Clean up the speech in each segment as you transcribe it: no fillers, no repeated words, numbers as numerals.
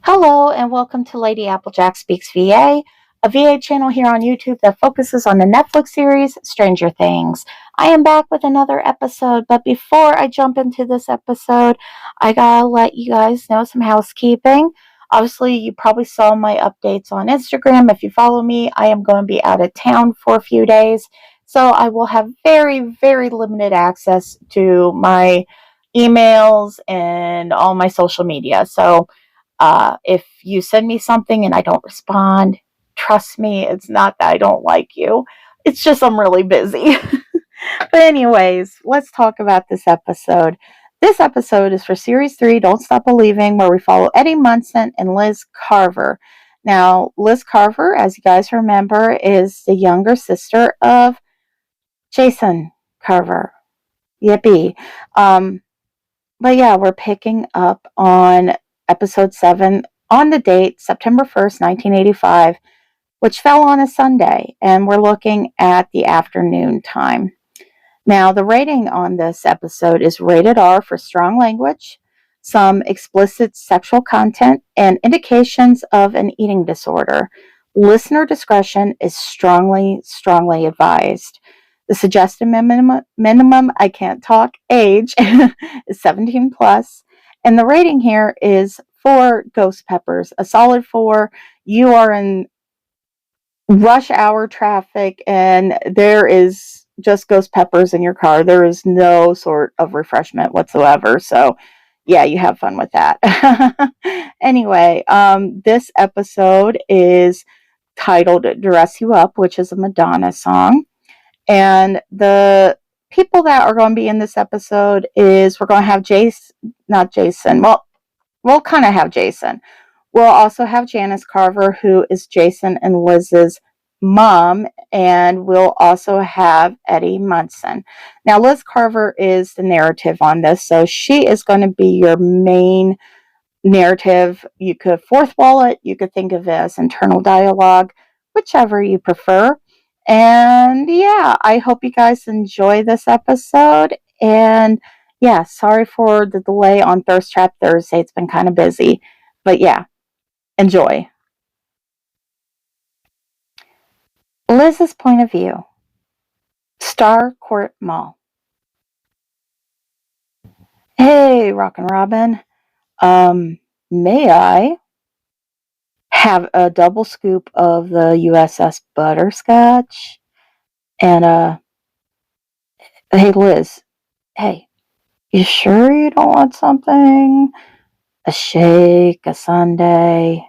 Hello and welcome to LadyApplejack Speaks VA, a VA channel here on YouTube that focuses on the Netflix series Stranger Things. I am back with another episode, but before I jump into this episode, I gotta let you guys know some housekeeping. Obviously, you probably saw my updates on Instagram. If you follow me, I am going to be out of town for a few days, so I will have very, very limited access to my emails and all my social media. So, if you send me something and I don't respond, trust me, it's not that I don't like you. It's just I'm really busy. But anyways, let's talk about this episode. This episode is for Series 3, Don't Stop Believing, where we follow Eddie Munson and Liz Carver. Now, Liz Carver, as you guys remember, is the younger sister of Jason Carver. Yippee. But yeah, we're picking up on episode 7 on the date September 1st, 1985, which fell on a Sunday, and we're looking at the afternoon time. Now, the rating on this episode is rated R for strong language, some explicit sexual content, and indications of an eating disorder. Listener discretion is strongly advised. The suggested minimum I can't talk age is 17 plus, and the rating here is 4 ghost peppers, a solid 4. You are in rush hour traffic and there is just ghost peppers in your car. There is no sort of refreshment whatsoever. So yeah, you have fun with that. Anyway, this episode is titled Dress You Up, which is a Madonna song. And the people that are going to be in this episode is we're going to have not Jason. Well, we'll kind of have Jason. We'll also have Janice Carver, who is Jason and Liz's mom, and we'll also have Eddie Munson. Now, Liz Carver is the narrative on this, so she is going to be your main narrative. You could fourth wall it, you could think of it as internal dialogue, whichever you prefer. And yeah, I hope you guys enjoy this episode. And yeah, sorry for the delay on Thirst Trap Thursday. It's been kind of busy. But yeah, enjoy. Liz's point of view. Star Court Mall. Hey, Rockin' Robin. May I have a double scoop of the USS Butterscotch? And, hey, Liz. Hey, you sure you don't want something? A shake, a sundae?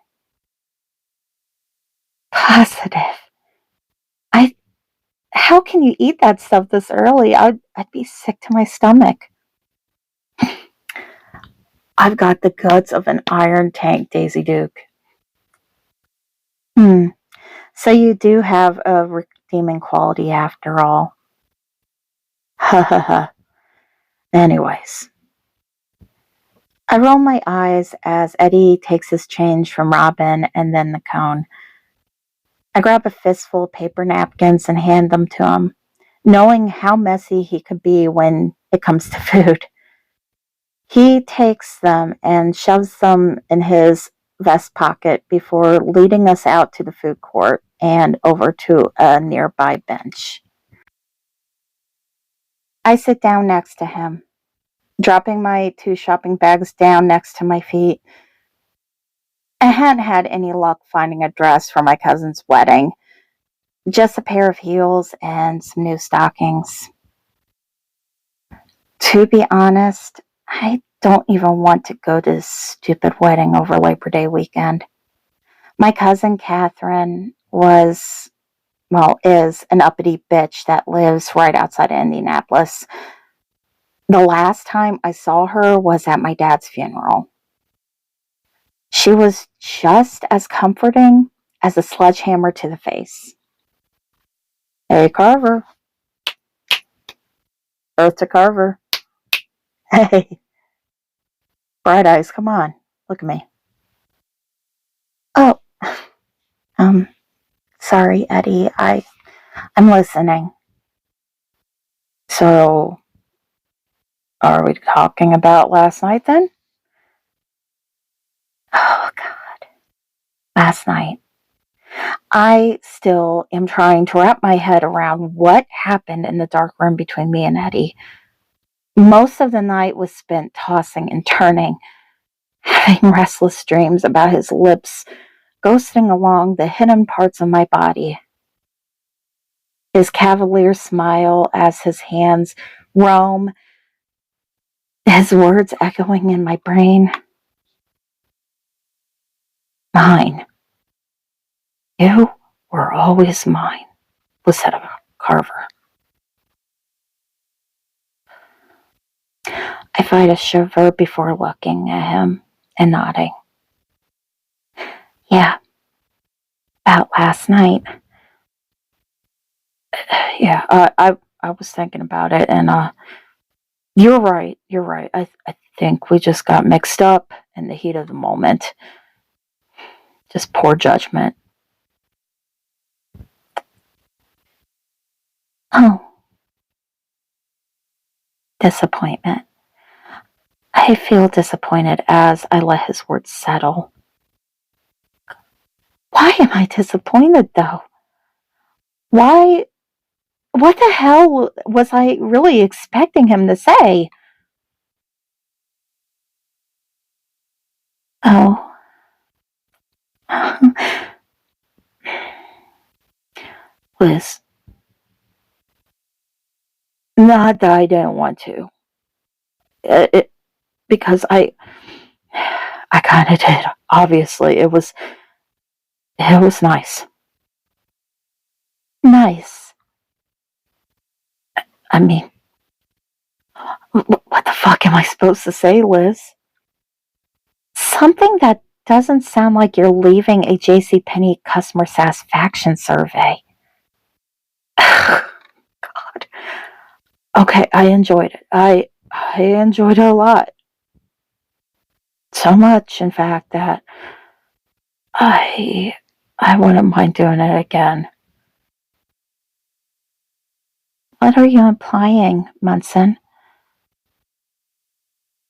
Positive. How can you eat that stuff this early? I'd be sick to my stomach. I've got the guts of an iron tank, Daisy Duke. So you do have a redeeming quality after all. Ha ha ha. Anyways. I roll my eyes as Eddie takes his change from Robin and then the cone. I grab a fistful of paper napkins and hand them to him, knowing how messy he could be when it comes to food. He takes them and shoves them in his vest pocket before leading us out to the food court and over to a nearby bench. I sit down next to him, dropping my 2 shopping bags down next to my feet. I hadn't had any luck finding a dress for my cousin's wedding. Just a pair of heels and some new stockings. To be honest, I don't even want to go to this stupid wedding over Labor Day weekend. My cousin Catherine is an uppity bitch that lives right outside of Indianapolis. The last time I saw her was at my dad's funeral. She was just as comforting as a sledgehammer to the face. Hey, Carver. Earth to Carver. Hey. Bright eyes, come on. Look at me. Oh. Sorry, Eddie. I'm listening. So, are we talking about last night then? Oh, God. last night. I still am trying to wrap my head around what happened in the dark room between me and Eddie. Most of the night was spent tossing and turning, having restless dreams about his lips ghosting along the hidden parts of my body. His cavalier smile as his hands roam, his words echoing in my brain. Mine. You were always mine, was said about Carver. I fight a shiver before looking at him and nodding. Yeah, about last night. Yeah, I was thinking about it, and you're right. I think we just got mixed up in the heat of the moment. Just poor judgment. Oh, disappointment. I feel disappointed as I let his words settle. Why am I disappointed, though? Why? What the hell was I really expecting him to say? Oh. Liz. Not that I didn't want to. Because I kind of did. Obviously, it was nice. Nice. I mean, what the fuck am I supposed to say, Liz? Something that doesn't sound like you're leaving a JCPenney customer satisfaction survey. God. Okay, I enjoyed it. I enjoyed it a lot. So much, in fact, that I wouldn't mind doing it again. What are you implying, Munson?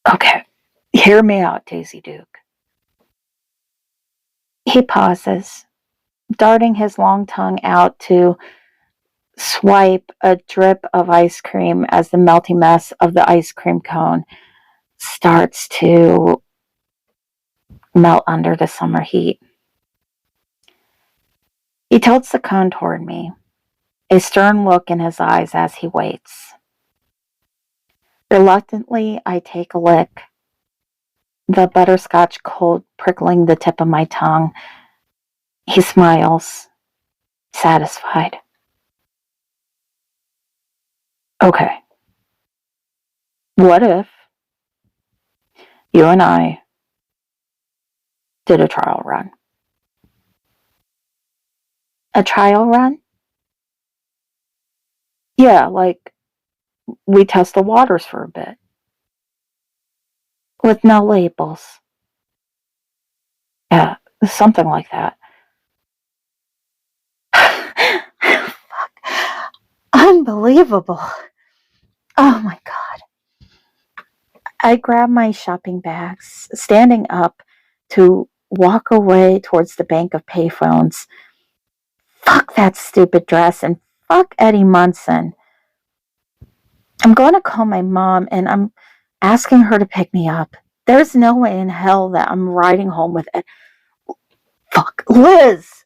Okay, hear me out, Daisy Duke. He pauses, darting his long tongue out to swipe a drip of ice cream as the melty mess of the ice cream cone starts to melt under the summer heat. He tilts the cone toward me, a stern look in his eyes as he waits. Reluctantly, I take a lick, the butterscotch cold prickling the tip of my tongue. He smiles, satisfied. Okay. What if you and I did a trial run? A trial run? Yeah, like we test the waters for a bit. With no labels. Yeah, something like that. Fuck. Unbelievable. Oh my God. I grab my shopping bags, standing up to walk away towards the bank of payphones. Fuck that stupid dress and fuck Eddie Munson. I'm going to call my mom and I'm asking her to pick me up. There's no way in hell that I'm riding home with Ed. Fuck. Liz!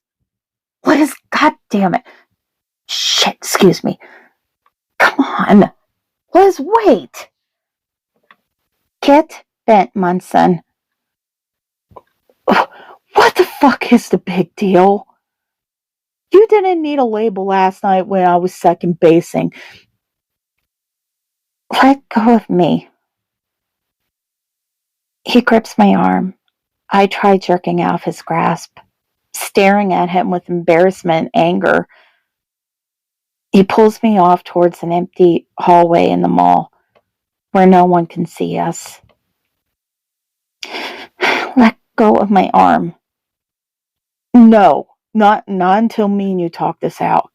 Liz, god damn it. Shit, excuse me. Come on. Liz, wait. Get bent, Munson. What the fuck is the big deal? You didn't need a label last night when I was second basing. Let go of me. He grips my arm. I try jerking out of his grasp, staring at him with embarrassment and anger. He pulls me off towards an empty hallway in the mall where no one can see us. Let go of my arm. No, not until me and you talk this out.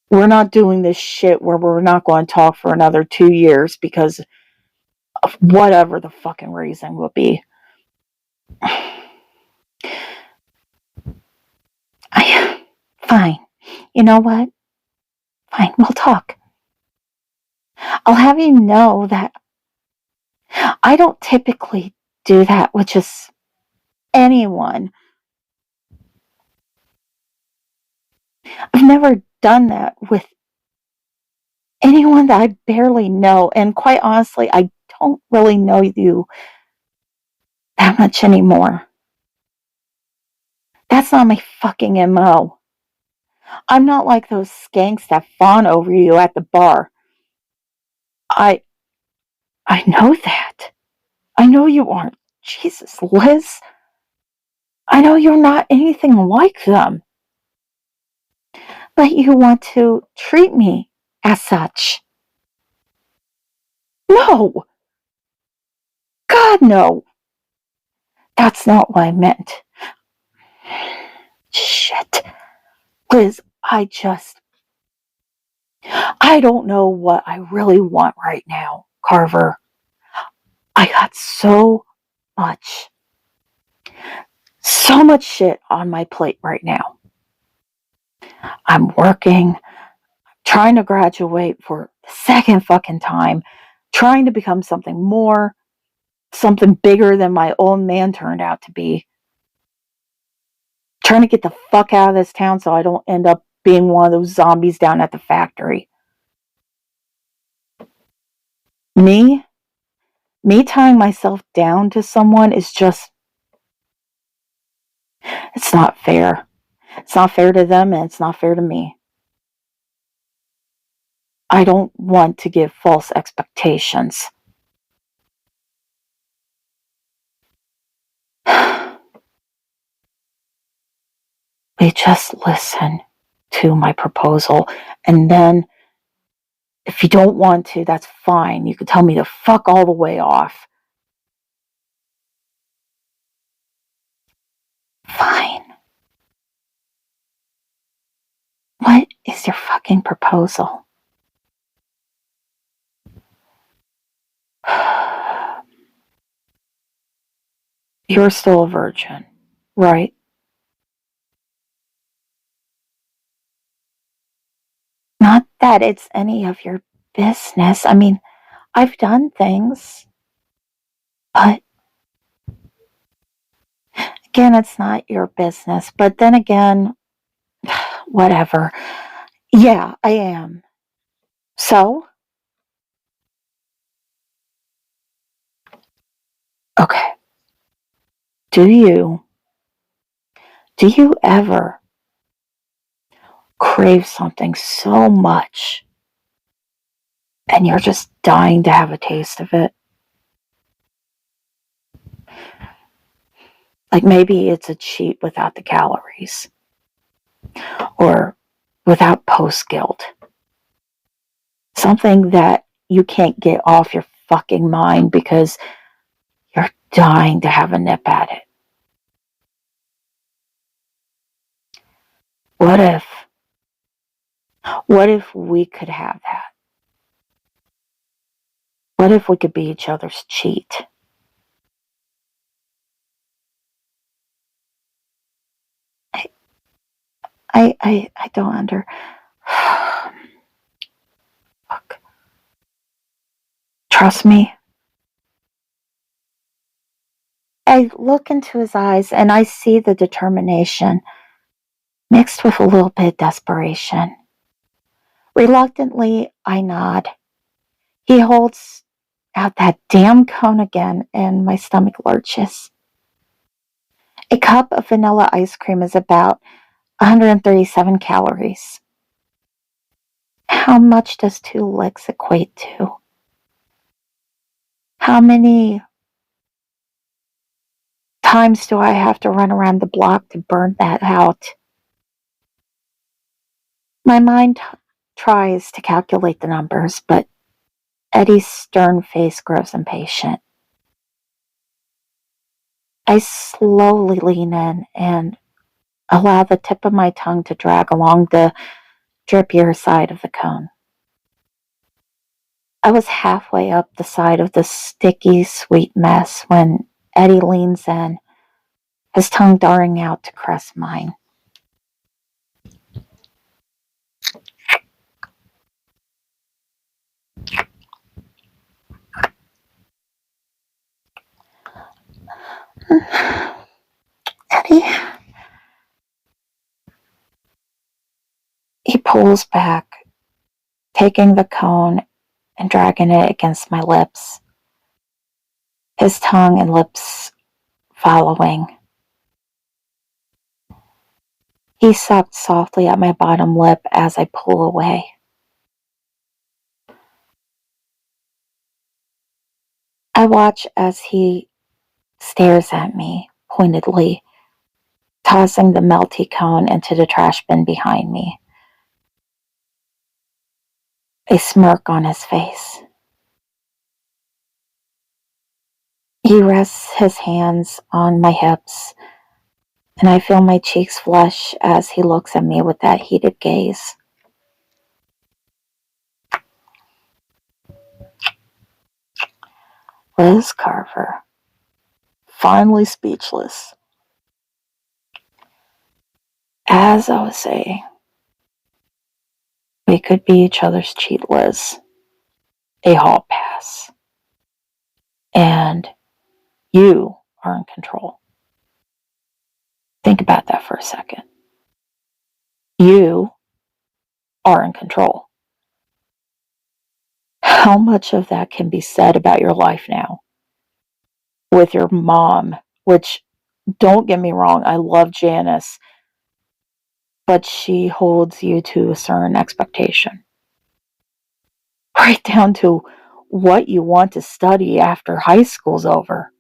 We're not doing this shit where we're not going to talk for another 2 years because of whatever the fucking reason will be. Fine. You know what? Fine, we'll talk. I'll have you know that I don't typically do that with just anyone. I've never done that with anyone that I barely know. And quite honestly, I don't really know you that much anymore. That's not my fucking MO. I'm not like those skanks that fawn over you at the bar. I know that. I know you aren't. Jesus, Liz. I know you're not anything like them. But you want to treat me as such. No! God, no! That's not what I meant. Shit. Liz, I don't know what I really want right now, Carver. I got so much shit on my plate right now. I'm working, trying to graduate for the second fucking time, trying to become something more, something bigger than my old man turned out to be. Trying to get the fuck out of this town so I don't end up being one of those zombies down at the factory. Me tying myself down to someone is just, it's not fair. It's not fair to them and it's not fair to me. I don't want to give false expectations. We just listen to my proposal, and then if you don't want to, that's fine. You can tell me to fuck all the way off. Fine. What is your fucking proposal? You're still a virgin, right? Not that it's any of your business. I mean, I've done things, but again, it's not your business. But then again, whatever. Yeah, I am. So? Okay. Do you ever crave something so much and you're just dying to have a taste of it? Like maybe it's a cheat without the calories or without post guilt. Something that you can't get off your fucking mind because you're dying to have a nip at it. What if we could have that? What if we could be each other's cheat? I don't fuck. Trust me. I look into his eyes and I see the determination mixed with a little bit of desperation. Reluctantly, I nod. He holds out that damn cone again and my stomach lurches. A cup of vanilla ice cream is about 137 calories. How much does 2 licks equate to? How many times do I have to run around the block to burn that out? My mind tries to calculate the numbers, but Eddie's stern face grows impatient. I slowly lean in and allow the tip of my tongue to drag along the drippier side of the cone. I was halfway up the side of the sticky, sweet mess when Eddie leans in, his tongue darting out to caress mine. pulls back, taking the cone and dragging it against my lips, his tongue and lips following. He sucked softly at my bottom lip as I pull away. I watch as he stares at me pointedly, tossing the melty cone into the trash bin behind me, a smirk on his face. He rests his hands on my hips, and I feel my cheeks flush as he looks at me with that heated gaze. Liz Carver, finally speechless. As I was saying, we could be each other's cheat Liz, a hall pass, and you are in control. Think about that for a second. You are in control. How much of that can be said about your life now? With your mom, which, don't get me wrong, I love Janice, but she holds you to a certain expectation. Right down to what you want to study after high school's over.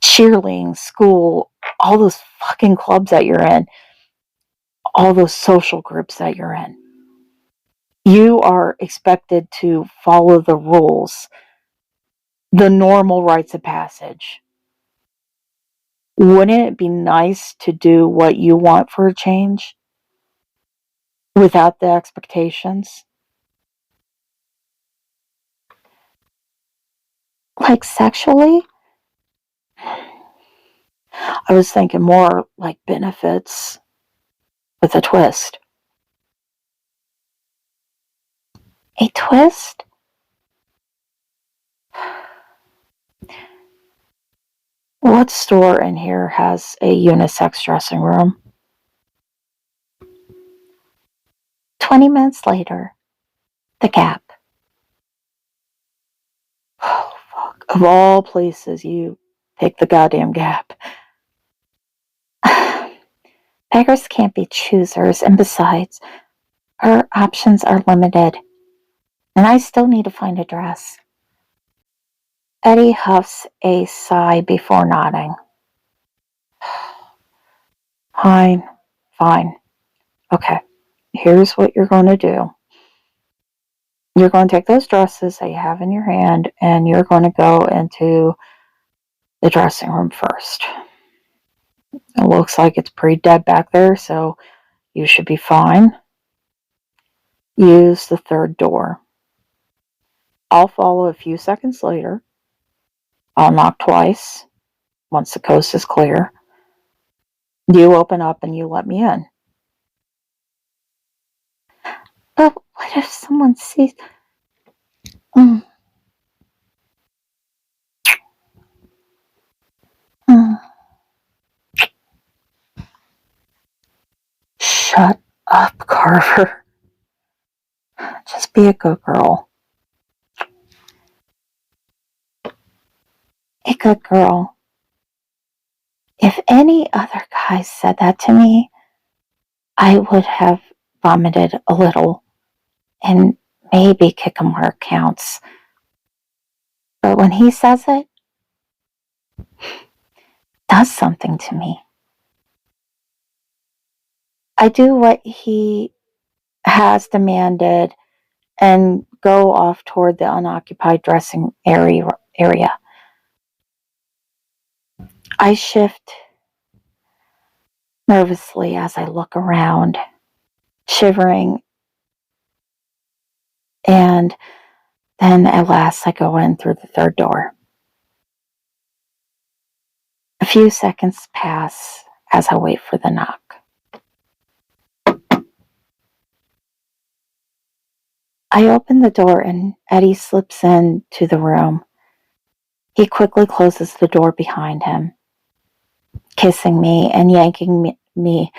Cheerleading, school, all those fucking clubs that you're in, all those social groups that you're in. You are expected to follow the rules, the normal rites of passage. Wouldn't it be nice to do what you want for a change without the expectations? Like sexually? I was thinking more like benefits with a twist. A twist? What store in here has a unisex dressing room? 20 minutes later, the Gap. Oh, fuck. Of all places, you pick the goddamn Gap. Beggars can't be choosers, and besides, our options are limited. And I still need to find a dress. Eddie huffs a sigh before nodding. Fine. Okay, here's what you're going to do. You're going to take those dresses that you have in your hand, and you're going to go into the dressing room first. It looks like it's pretty dead back there, so you should be fine. Use the third door. I'll follow a few seconds later. I'll knock twice. Once the coast is clear, you open up and you let me in. But what if someone sees... Shut up, Carver. Just be a good girl. A good girl. If any other guy said that to me, I would have vomited a little and maybe kick him where it counts. But when he says it does something to me. I do what he has demanded and go off toward the unoccupied dressing area. I shift nervously as I look around, shivering, and then at last I go in through the third door. A few seconds pass as I wait for the knock. I open the door and Eddie slips into the room. He quickly closes the door behind him, kissing me and yanking me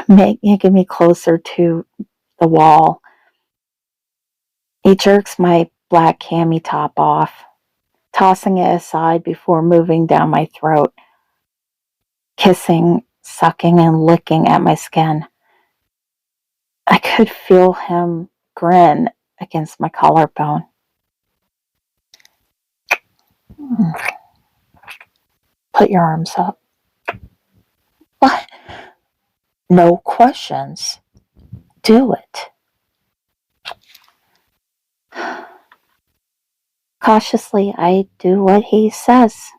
making me closer to the wall. He jerks my black cami top off, tossing it aside before moving down my throat, kissing, sucking, and licking at my skin. I could feel him grin against my collarbone. Put your arms up. What? No questions. Do it. Cautiously, I do what he says.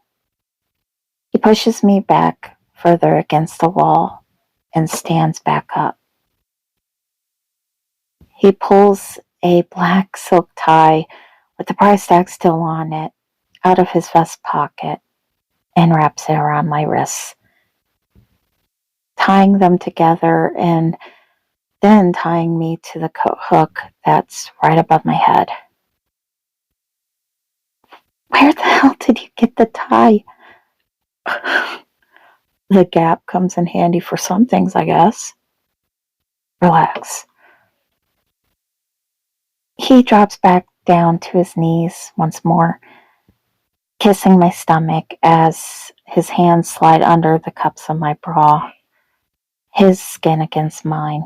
He pushes me back further against the wall and stands back up. He pulls a black silk tie with the price tag still on it out of his vest pocket and wraps it around my wrists, tying them together and then tying me to the coat hook that's right above my head. Where the hell did you get the tie? The gap comes in handy for some things, I guess. Relax. He drops back down to his knees once more, kissing my stomach as his hands slide under the cups of my bra, his skin against mine,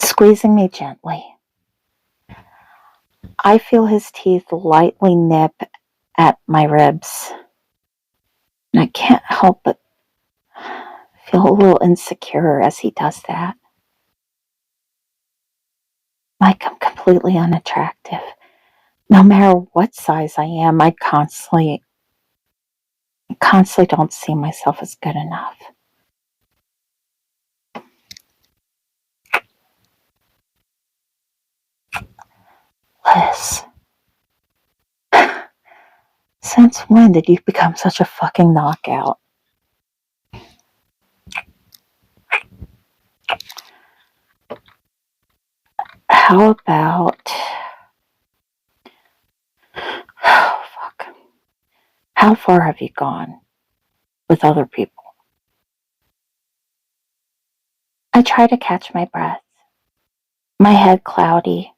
squeezing me gently. I feel his teeth lightly nip at my ribs, and I can't help but feel a little insecure as he does that. Like I'm completely unattractive. No matter what size I am, I constantly don't see myself as good enough. Liz, since when did you become such a fucking knockout? How about... Oh, fuck. How far have you gone with other people? I try to catch my breath, my head cloudy.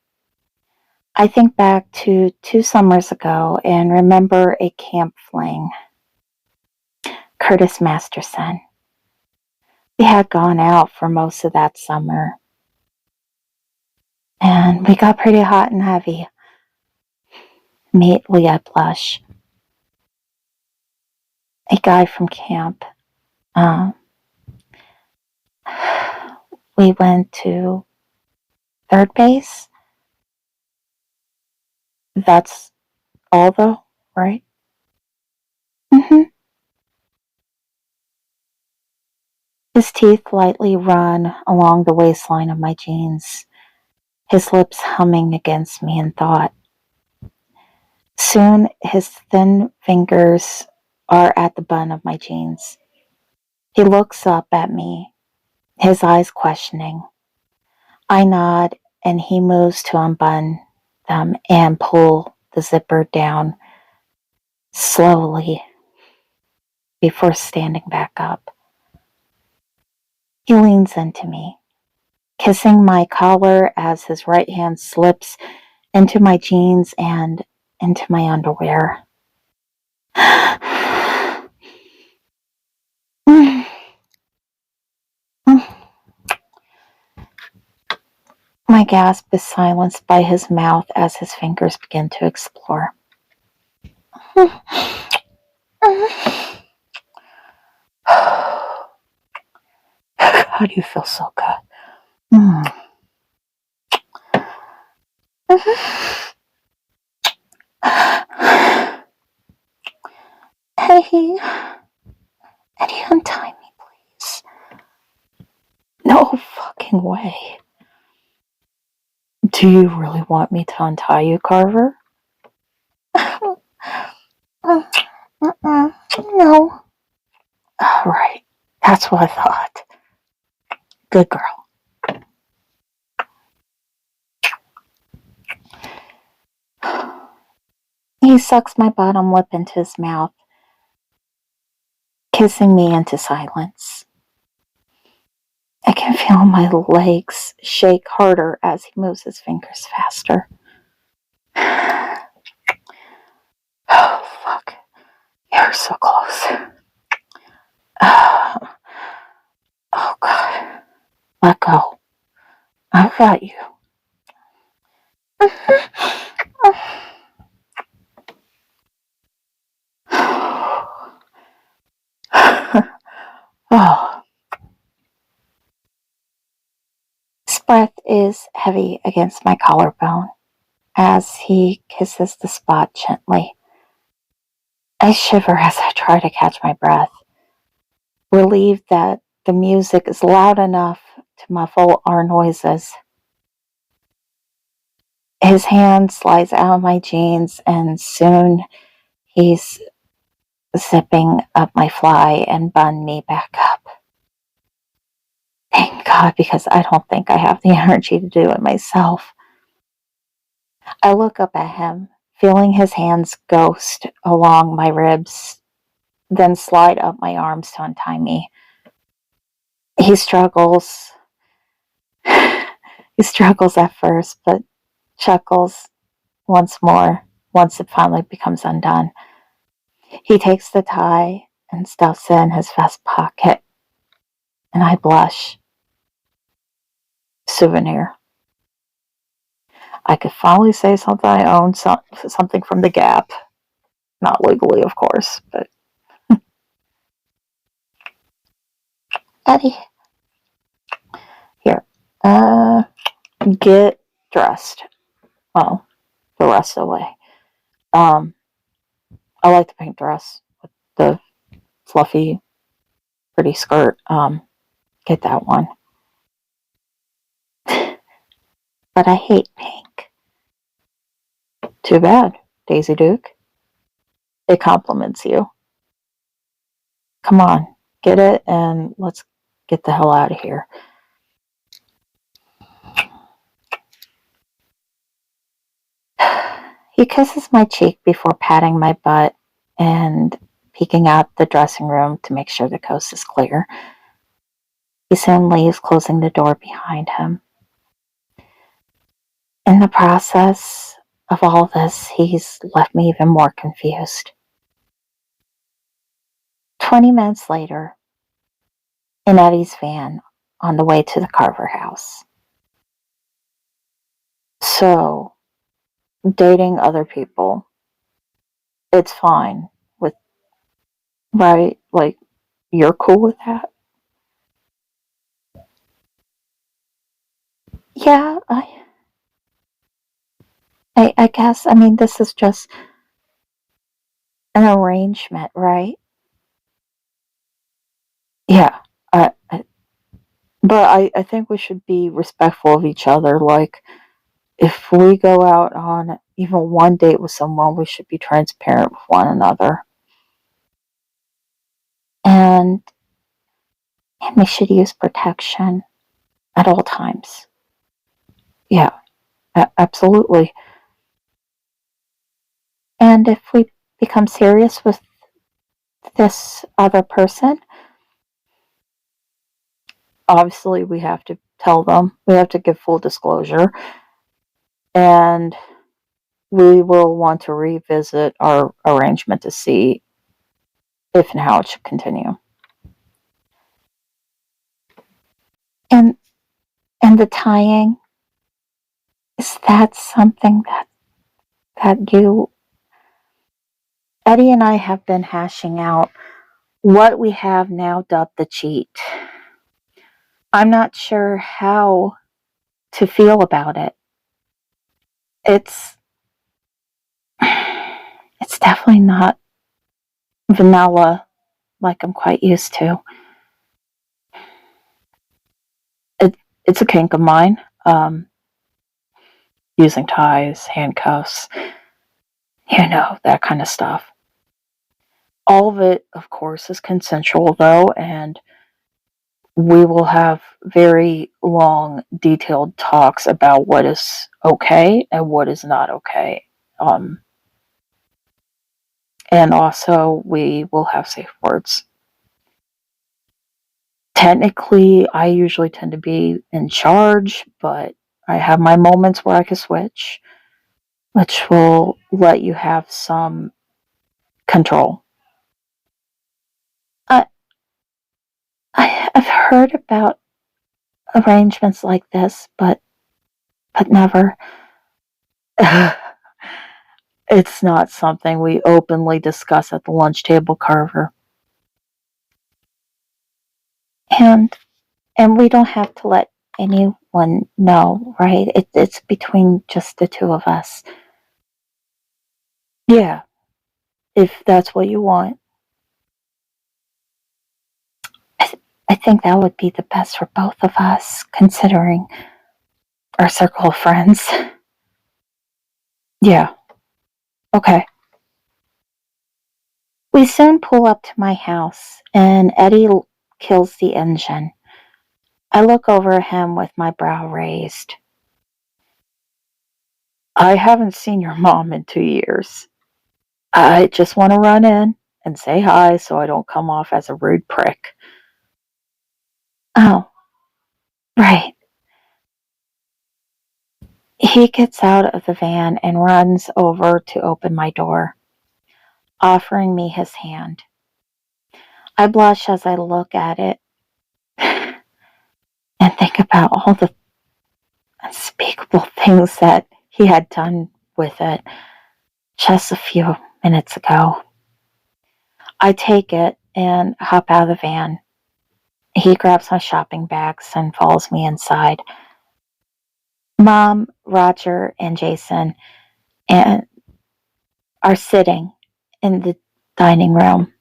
I think back to 2 summers ago and remember a camp fling. Curtis Masterson. We had gone out for most of that summer, and we got pretty hot and heavy. Immediately I blush. A guy from camp. We went to third base. That's all though, right? Mm-hmm. His teeth lightly run along the waistline of my jeans, his lips humming against me in thought. Soon his thin fingers are at the bun of my jeans. He looks up at me, his eyes questioning. I nod and he moves to unbutton them and pull the zipper down slowly before standing back up. He leans into me, kissing my collar as his right hand slips into my jeans and into my underwear. My gasp is silenced by his mouth as his fingers begin to explore. How do you feel so good? Eddie, untie me, please. No fucking way. Do you really want me to untie you, Carver? No. Right. That's what I thought. Good girl. He sucks my bottom lip into his mouth, kissing me into silence. I can feel my legs shake harder as he moves his fingers faster. Oh, fuck. You're so close. Oh, God. Let go. I've got you. Oh. His breath is heavy against my collarbone as he kisses the spot gently. I shiver as I try to catch my breath, relieved that the music is loud enough to muffle our noises. His hand slides out of my jeans, and soon he's zipping up my fly and bun me back up. Thank God, because I don't think I have the energy to do it myself. I look up at him, feeling his hands ghost along my ribs, then slide up my arms to untie me. He struggles. He struggles at first, but chuckles once more once it finally becomes undone. He takes the tie and stuffs it in his vest pocket, and I blush. Souvenir. I could finally say something I own, something from the Gap. Not legally, of course, but Eddie, here, get dressed. Well, the rest of the way. I like the pink dress with the fluffy, pretty skirt. Get that one. But I hate pink. Too bad, Daisy Duke. It compliments you. Come on, get it, and let's get the hell out of here. He kisses my cheek before patting my butt and peeking out the dressing room to make sure the coast is clear. He soon leaves, closing the door behind him. In the process of all this, he's left me even more confused. 20 minutes later, in Eddie's van on the way to the Carver house. So, dating other people, it's fine with, right? Like, you're cool with that? Yeah, I guess, I mean, this is just an arrangement, right? Yeah, but I think we should be respectful of each other. Like, if we go out on even one date with someone, we should be transparent with one another. And we should use protection at all times. Yeah, absolutely. And if we become serious with this other person, obviously we have to tell them, we have to give full disclosure, and we will want to revisit our arrangement to see if and how it should continue. And the tying, is that something that you, Eddie and I have been hashing out what we have now dubbed the cheat. I'm not sure how to feel about it. It's definitely not vanilla like I'm quite used to. It's a kink of mine. Using ties, handcuffs, that kind of stuff. All of it, of course, is consensual, though, and we will have very long, detailed talks about what is okay and what is not okay. And also, we will have safe words. Technically, I usually tend to be in charge, but I have my moments where I can switch, which will let you have some control. I, I've heard about arrangements like this, but never. It's not something we openly discuss at the lunch table, Carver. And we don't have to let anyone know, right? It's between just the two of us. Yeah, if that's what you want. I think that would be the best for both of us, considering our circle of friends. Yeah, okay. We soon pull up to my house, and Eddie kills the engine. I look over at him with my brow raised. I haven't seen your mom in 2 years. I just want to run in and say hi so I don't come off as a rude prick. Oh, right. He gets out of the van and runs over to open my door, offering me his hand. I blush as I look at it and think about all the unspeakable things that he had done with it just a few minutes ago. I take it and hop out of the van. He grabs my shopping bags and follows me inside. Mom, Roger, and Jason and are sitting in the dining room.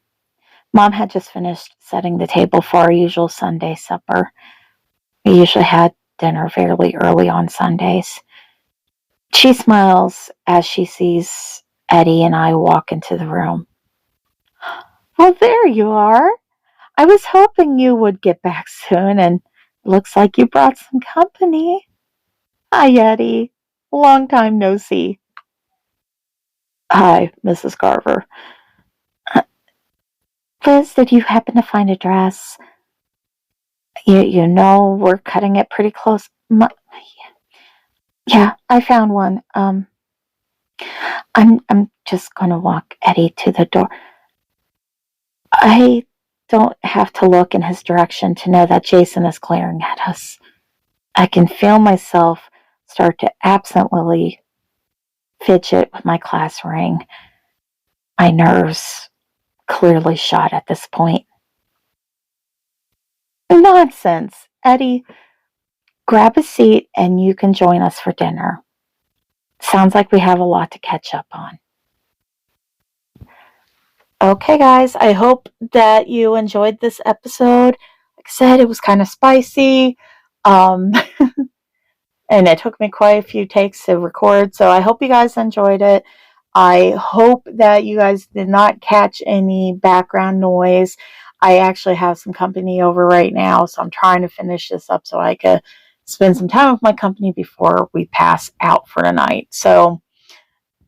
Mom had just finished setting the table for our usual Sunday supper. We usually had dinner fairly early on Sundays. She smiles as she sees Eddie and I walk into the room. Well, there you are. I was hoping you would get back soon, and looks like you brought some company. Hi, Eddie. Long time no see. Hi, Mrs. Carver. Liz, did you happen to find a dress? You know we're cutting it pretty close. Yeah, I found one. I'm just gonna walk Eddie to the door. I don't have to look in his direction to know that Jason is glaring at us. I can feel myself start to absently fidget with my class ring. My nerves clearly shot at this point. Nonsense. Eddie, grab a seat and you can join us for dinner. Sounds like we have a lot to catch up on. Okay, guys, I hope that you enjoyed this episode. Like I said, it was kind of spicy. Um, and it took me quite a few takes to record, so I hope you guys enjoyed it. I hope that you guys did not catch any background noise. I actually have some company over right now, so I'm trying to finish this up so I could spend some time with my company before we pass out for the night. So,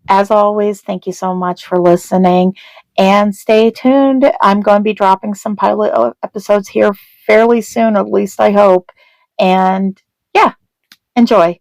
as always, thank you so much for listening, and stay tuned. I'm going to be dropping some pilot episodes here fairly soon, at least I hope. And yeah, enjoy.